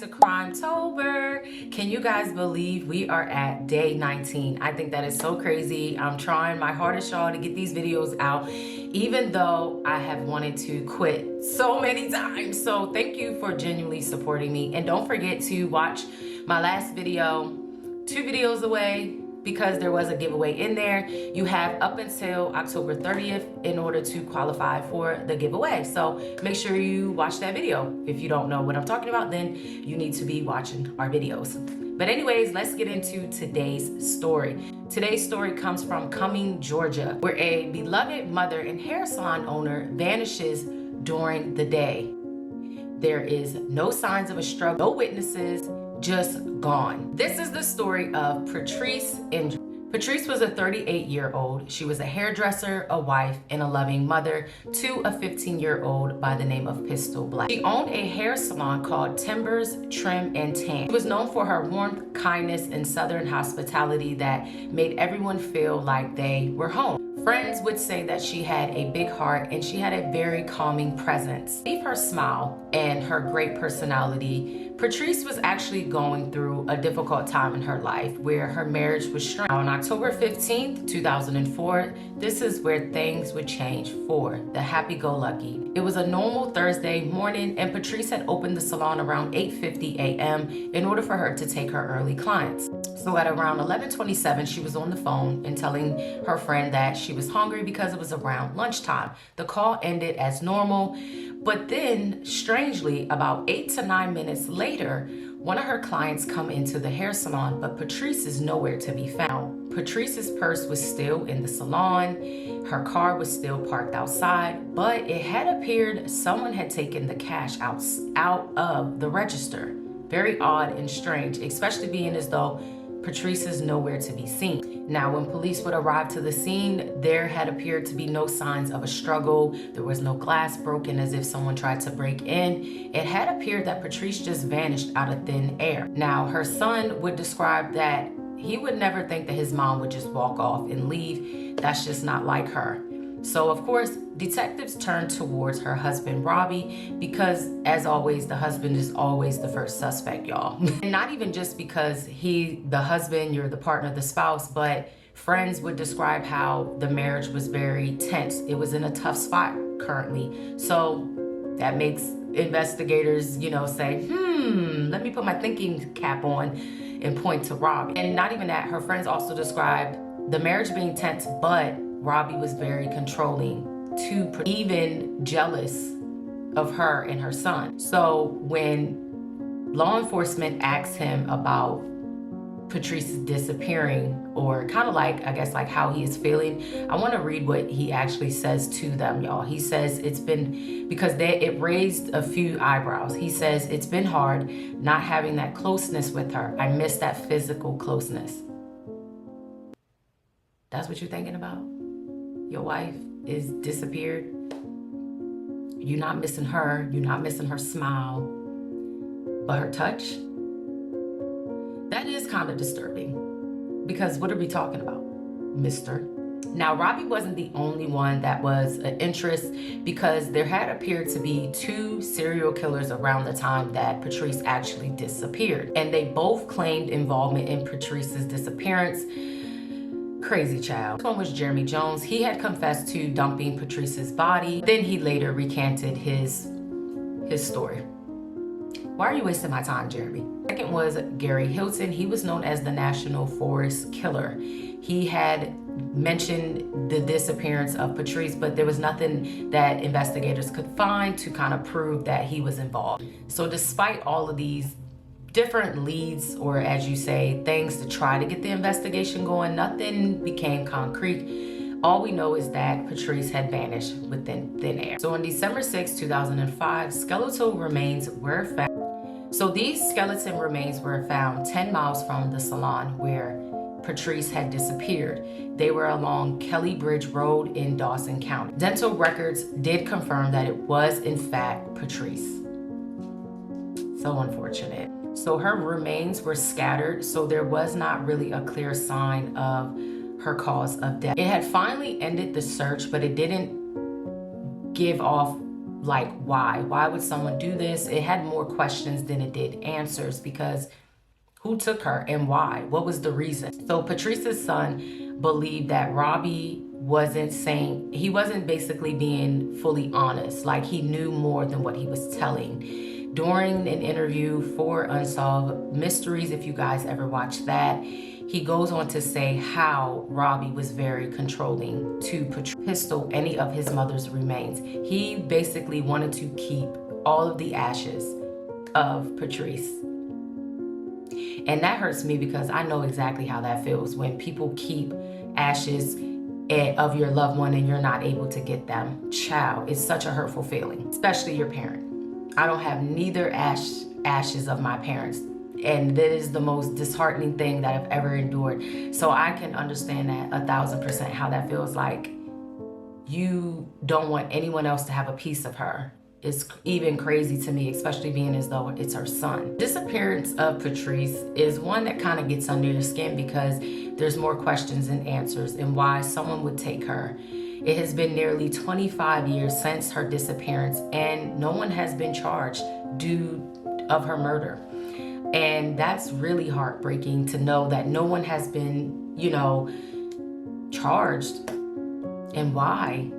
CRIMETOBER. Can you guys believe we are at day 19? I think that is so crazy. I'm trying my hardest, y'all, to get these videos out, even though I have wanted to quit so many times. So thank you for genuinely supporting me. And don't forget to watch my last video, 2 videos away, because there was a giveaway in there. You have up until October 30th in order to qualify for the giveaway. So make sure you watch that video. If you don't know what I'm talking about, then you need to be watching our videos. But anyways, let's get into today's story. Today's story comes from Cumming, Georgia, where a beloved mother and hair salon owner vanishes during the day. There is no signs of a struggle, no witnesses, just gone. This is the story of Patrice Endres. Patrice was a 38-year-old. She was a hairdresser, a wife, and a loving mother to a 15-year-old by the name of Pistol Black. She owned a hair salon called Timbers Trim and Tan. She was known for her warmth, kindness, and southern hospitality that made everyone feel like they were home. Friends would say that she had a big heart and she had a very calming presence. Leave her smile and her great personality, Patrice was actually going through a difficult time in her life where her marriage was strained. On October 15th, 2004, this is where things would change for the happy-go-lucky. It was a normal Thursday morning and Patrice had opened the salon around 8:50 a.m. in order for her to take her early clients. So at around 11:27, she was on the phone and telling her friend that she was hungry because it was around lunchtime. The call ended as normal, but then strangely, about 8 to 9 minutes later, one of her clients come into the hair salon, but Patrice is nowhere to be found. Patrice's purse was still in the salon. Her car was still parked outside, but it had appeared someone had taken the cash out of the register. Very odd and strange, especially being as though Patrice is nowhere to be seen. Now, when police would arrive to the scene, there had appeared to be no signs of a struggle. There was no glass broken as if someone tried to break in. It had appeared that Patrice just vanished out of thin air. Now, her son would describe that he would never think that his mom would just walk off and leave. That's just not like her. So, of course, detectives turned towards her husband, Robbie, because, as always, the husband is always the first suspect, y'all. And not even just because the husband, you're the partner, the spouse, but friends would describe how the marriage was very tense. It was in a tough spot currently. So that makes investigators, say, let me put my thinking cap on and point to Robbie. And not even that, her friends also described the marriage being tense, but Robbie was very controlling, even jealous of her and her son. So when law enforcement asked him about Patrice disappearing, or kind of like how he is feeling, I want to read what he actually says to them, y'all. He says it's been, because it raised a few eyebrows. He says it's been hard not having that closeness with her. I miss that physical closeness. That's what you're thinking about? Your wife is disappeared. You're not missing her. You're not missing her smile, but her touch. That is kind of disturbing, because what are we talking about, mister? Now, Robbie wasn't the only one that was an interest, because there had appeared to be 2 serial killers around the time that Patrice actually disappeared. And they both claimed involvement in Patrice's disappearance. Crazy child. One was Jeremy Jones. He had confessed to dumping Patrice's body. Then he later recanted his story. Why are you wasting my time, Jeremy? Second was Gary Hilton. He was known as the National Forest Killer. He had mentioned the disappearance of Patrice, but there was nothing that investigators could find to kind of prove that he was involved. So despite all of these different leads, or as you say, things to try to get the investigation going, nothing became concrete. All we know is that Patrice had vanished within thin air. So on December 6, 2005, skeletal remains were found. So these skeleton remains were found 10 miles from the salon where Patrice had disappeared. They were along Kelly Bridge Road in Dawson County. Dental records did confirm that it was in fact Patrice. So unfortunate. So her remains were scattered, so there was not really a clear sign of her cause of death. It had finally ended the search, but it didn't give off like, why would someone do this? It had more questions than it did answers, because who took her and why? What was the reason? So Patrice's son believed that Robbie he wasn't basically being fully honest. Like, he knew more than what he was telling. During an interview for Unsolved Mysteries, if you guys ever watched that, he goes on to say how Robbie was very controlling to pistol any of his mother's remains. He basically wanted to keep all of the ashes of Patrice. And that hurts me, because I know exactly how that feels when people keep ashes of your loved one and you're not able to get them. Child, it's such a hurtful feeling, especially your parent. I don't have neither ashes of my parents, and that is the most disheartening thing that I've ever endured. So I can understand that 1,000% how that feels. Like, you don't want anyone else to have a piece of her. It's even crazy to me, especially being as though it's her son. Disappearance of Patrice is one that kind of gets under your skin, because there's more questions than answers, and why someone would take her. It has been nearly 25 years since her disappearance, and no one has been charged due of her murder. And that's really heartbreaking to know that no one has been, charged. And why?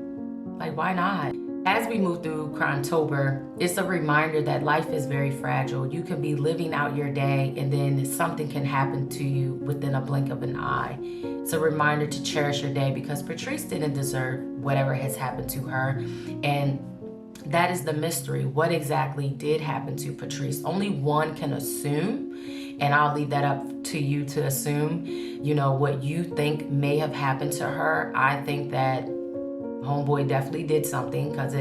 Like, why not? As we move through CRIMETOBER, it's a reminder that life is very fragile. You can be living out your day, and then something can happen to you within a blink of an eye. It's a reminder to cherish your day, because Patrice didn't deserve whatever has happened to her. And that is the mystery. What exactly did happen to Patrice? Only one can assume, and I'll leave that up to you to assume, what you think may have happened to her. I think that homeboy definitely did something, because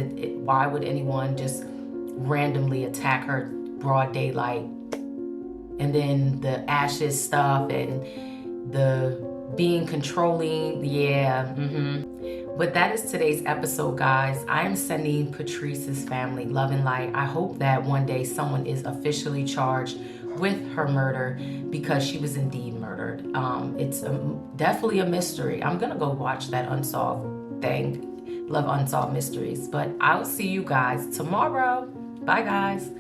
why would anyone just randomly attack her broad daylight? And then the ashes stuff and the being controlling, But that is today's episode, guys. I am sending Patrice's family love and light. I hope that one day someone is officially charged with her murder, because she was indeed murdered. It's definitely a mystery. I'm gonna go watch that Unsolved thing. Love Unsolved Mysteries. But I'll see you guys tomorrow. Bye, guys.